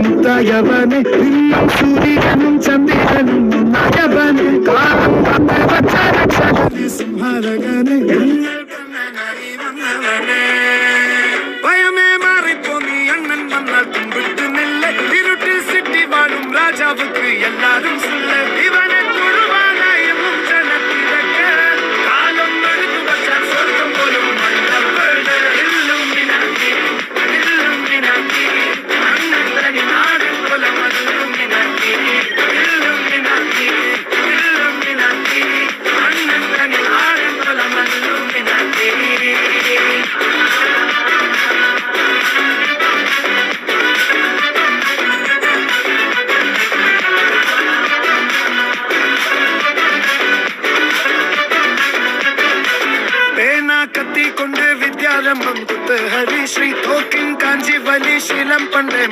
മുത്തായവനെ ഇന്നും സൂര്യനും ചന്ദ്രനും ഒന്നായവനെ കാലം വന്ന് വച്ച രക്ഷകനെ സംഹാരകനെ ഭയമേ മാറിപ്പോ നീ അണ്ണൻ വന്നാൽ തുമ്പിട്ട് നെല്ല ഇരുട്ടിൽ സിറ്റി വാഴും രാജാവുക്ക് എല്ലാരും ഇവനെ തൊഴുവാനായി ജനത്തിരക്ക് കാലം എടുത്തു വച്ചാൽ സ്വർഗം പോലും കത്തിക്കൊണ്ട് വിദ്യാരംഭം കുത്ത് ഹരിശ്രീ തോക്കിൻ കാഞ്ചി വലി ശീലം പണ്ടേ